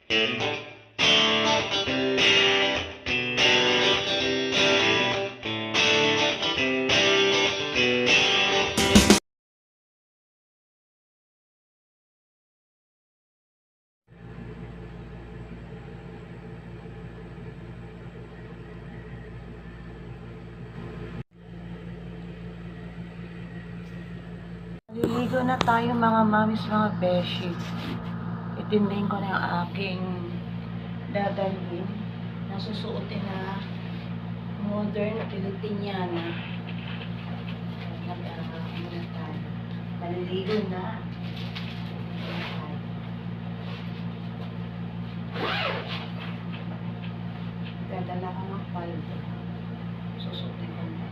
Liligo na tayo mga mamis, mga beshi. Itindihin ko na yung aking dadalhin na susuotin na modern Filipiniana. Muna tayo. Maliligo na. Dadala ko ng paldo. Susuotin ko na.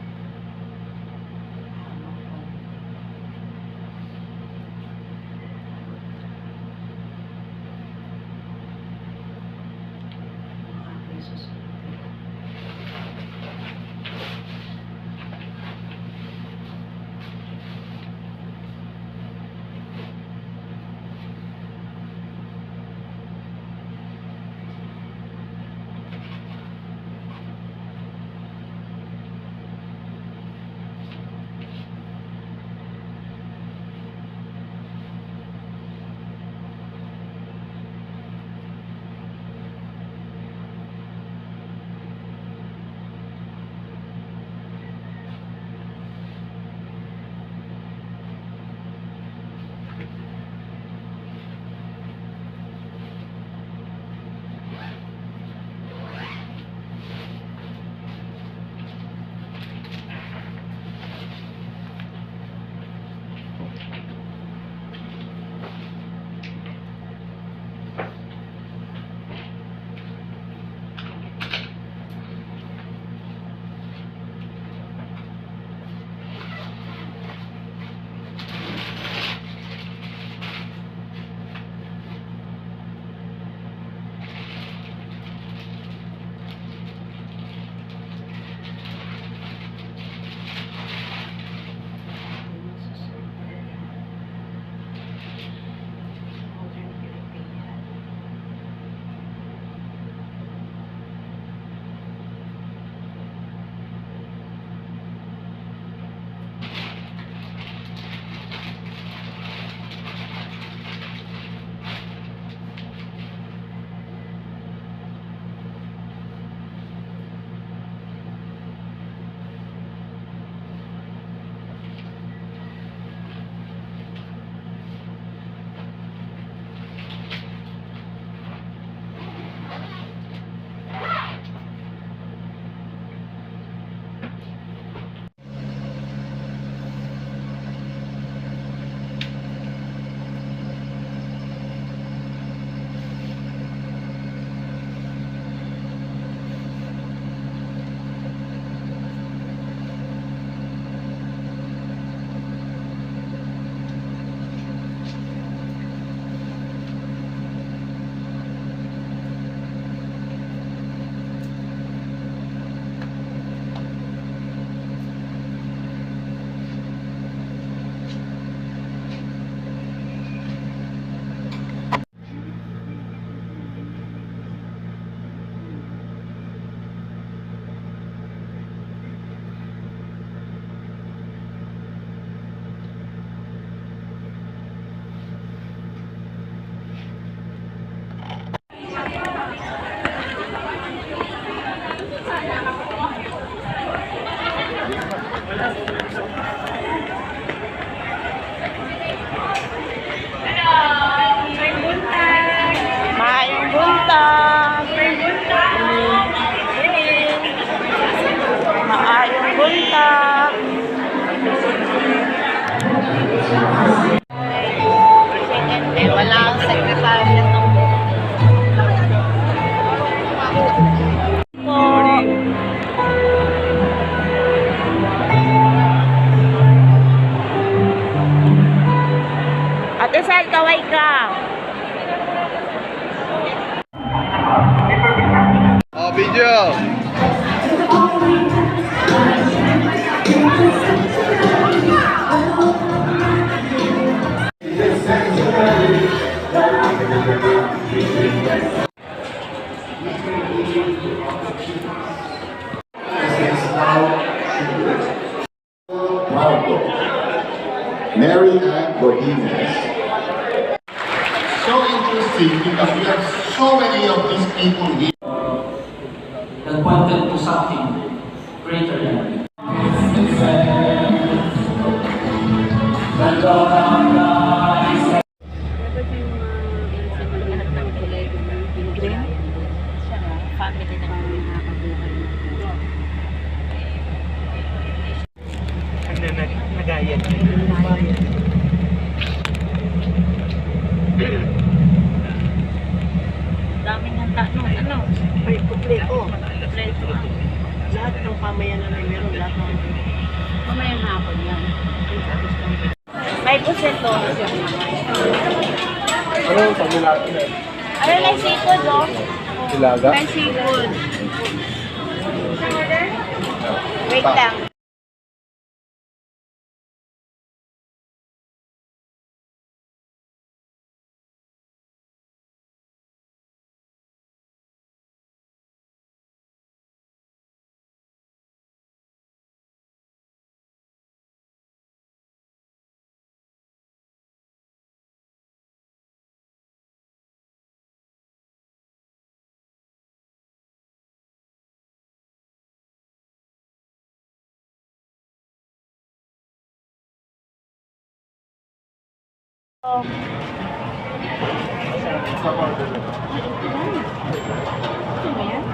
Maayong buntag. Maayong buntag. Wala akong secretary nito. Ate Sal, kaway ka. Oh, video. leaders. So interesting because we have so many of these people here. That pointed to something greater than. Green? Siya nga, family na kami nakakabuhay. Nagayat. Daming handa nun, ano? Ay, kumpleto. Kompleto. Lahat ng pamayanan ay meron lahat ng... Mamayang hapon yan. May puseto. Ano yung pagulati na? Ano na yung seafood, oh? Ilaga? May seafood. Wait lang.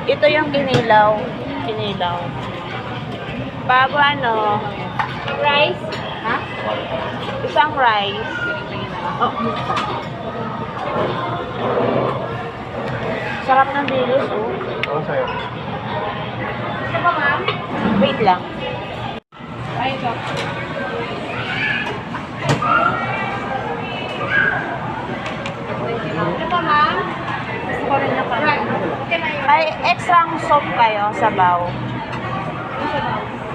Ito yung kinilaw. Kinilaw. Bago ano? Rice? Ha? Isang rice. Oh, sarap ng dilis, oh. Ano sa'yo? Ito ba, ma'am? Wait lang. Ay, ito. Ito ba, ma'am? Gusto ko rin na pa. Ay, extra soup kayo, sabaw.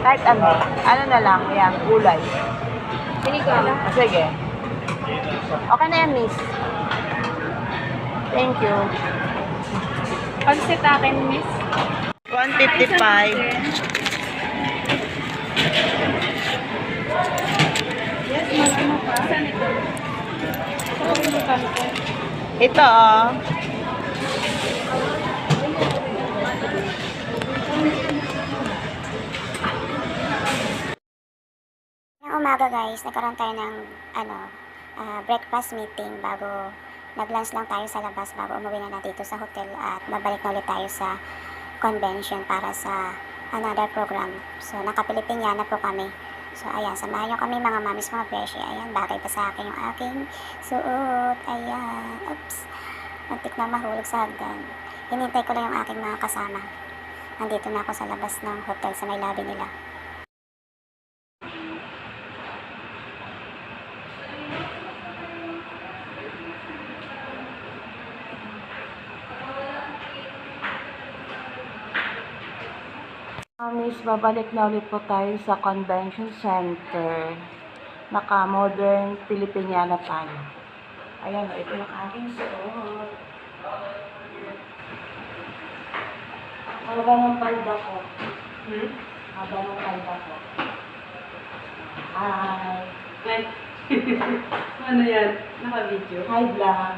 Kahit ano. Ano na lang, yan, gulay. Sinigang. Sige. Okay na yan, miss. Thank you. Pansit akin, miss. 155. Yes, ano pa? Saan ito? Ito, oh. Ngayong umaga guys, nagkaroon tayo ng breakfast meeting bago nag-lunch lang tayo sa labas bago umuwi na dito sa hotel at babalik na ulit tayo sa convention para sa another program. So, naka-Pilipinyana po kami. So, ayan, samahan nyo kami mga mamis, mga beshi. Ayan, bagay pa sa akin yung aking suot. Ayan, oops. Muntik na mahulog sa hagdan. Hinintay ko lang yung aking mga kasama. Nandito na ako sa labas ng hotel sa may lobby nila. Miss, babalik na ulit po tayo sa convention center. Naka-modern Pilipinyana tayo. Ayan, ito yung aking suot. Haba ng palda ko. Haba ng palda ko. Hi. Ano yan? Naka-video? Hi, vlog.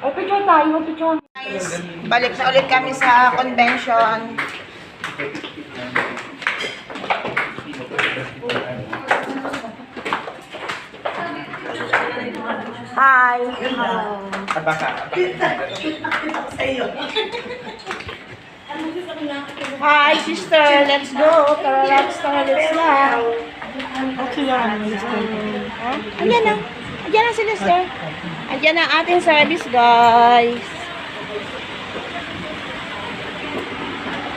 Ay, picture tayo, picture. Guys, balik na ulit kami sa convention. Hi. Hi, sister. Let's go. Tara, let's laugh. Andiyan na. Andiyan na si sister. Andiyan ang ating service, guys.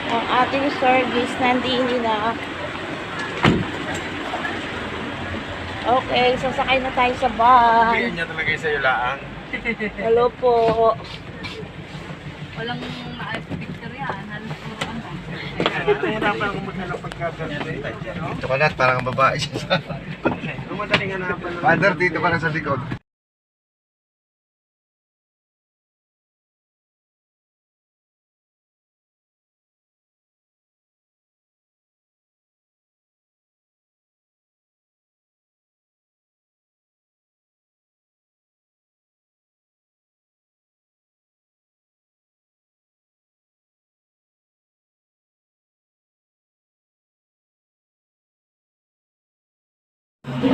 Ang ating service nandini na. Okay, sasakay na tayo sa van. Bigyan niya talaga yung sa'yo laang. Hello po. Walang na-picture yan. Halos puro ano. Nahihirapan ako maghanap pagkaganda. Ito ka na, parang babae siya. Madaling hanapan. Father, dito pa lang sa likod. So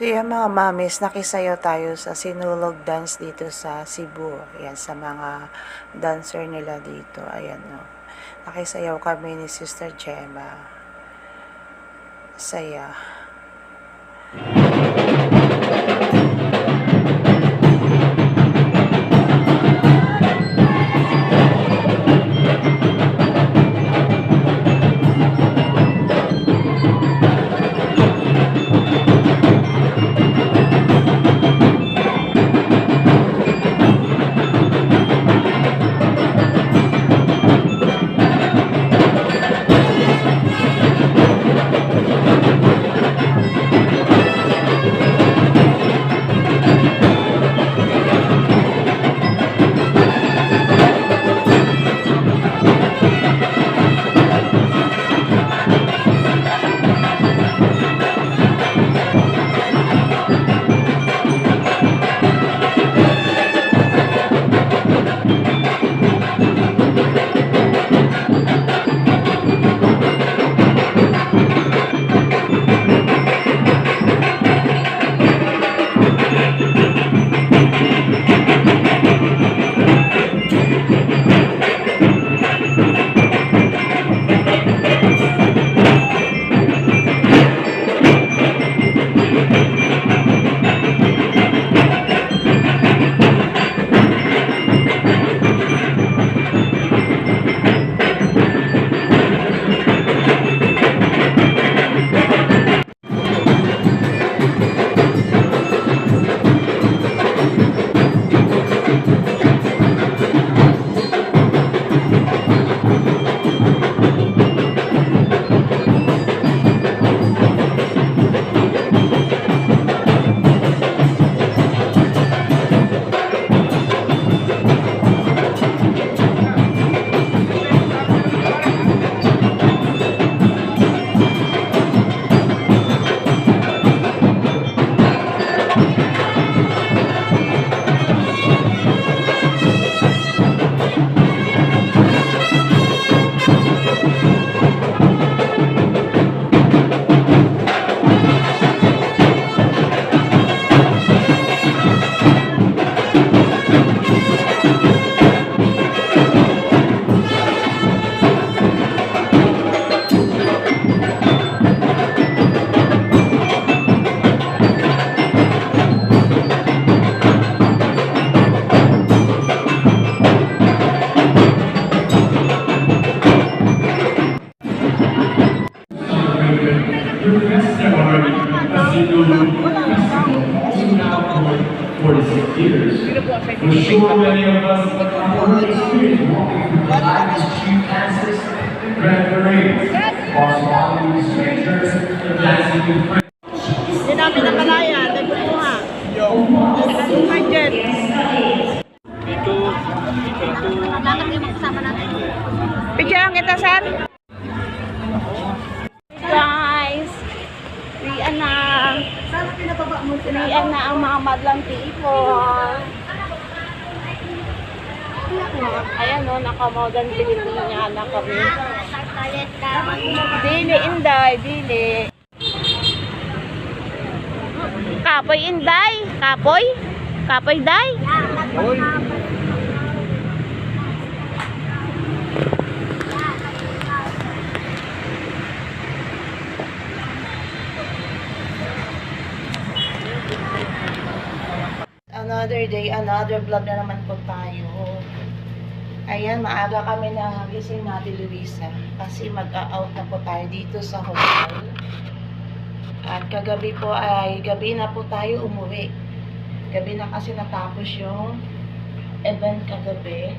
yan mga mamis, nakisayaw tayo sa sinulog dance dito sa Cebu. Ayan, sa mga dancer nila dito. Ayan o. Nakisayaw kami ni Sister Gemma. Saya. I'm sure many of us have already experienced walking through the lives, cheap dances, and grand parades, hospitality with strangers, and dancing with friends. Hindi namin nakalaya, nagkukuha. Budget. Bakit kayo magkasama natin? Picture lang kita, sir. Guys, riyan na. Riyan na ang mga madlang people. Ayan o, naka-modern Pilipina na kami. Dili, Inday, dili. Kapoy, Inday. Kapoy? Kapoy, Day? Another day, another vlog na naman po tayo. Ayan, maaga kami na gising natin, Luisa. Kasi mag-out na po tayo dito sa hotel. At kagabi po ay, gabi na po tayo umuwi. Gabi na kasi natapos yung event kagabi.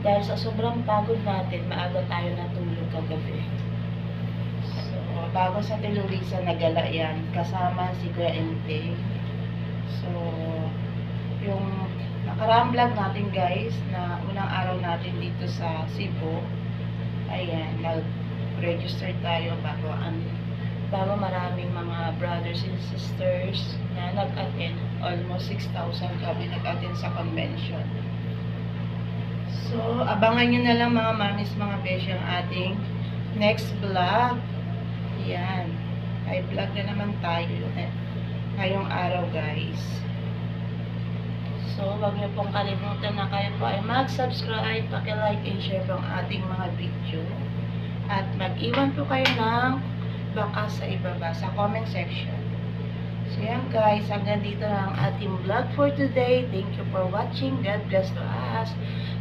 Dahil sa sobrang pagod natin, maaga tayo natulog kagabi. So, bago sa Luisa, nagala yan. Kasama si Kuya Ente. So, yung nakaraang vlog natin guys, na unang araw natin dito sa Cebu, Ayan, nag-register tayo bago maraming mga brothers and sisters na nag-attend. Almost 6,000 kami nag-attend sa convention. So, abangan nyo na lang mga mamis, mga beshi, ang ating next vlog. Yan. Ay vlog na naman tayo ngayong araw, guys. So, wag niyo pong kalimutan na kayo po ay mag-subscribe, paki-like and share po ang ating mga video. At mag-iwan po kayo ng baka sa ibaba, sa comment section. So, yan guys, hanggang dito na ang ating vlog for today. Thank you for watching. God bless to us.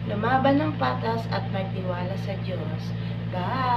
Lumaban ng patas at magtiwala sa Diyos. Bye!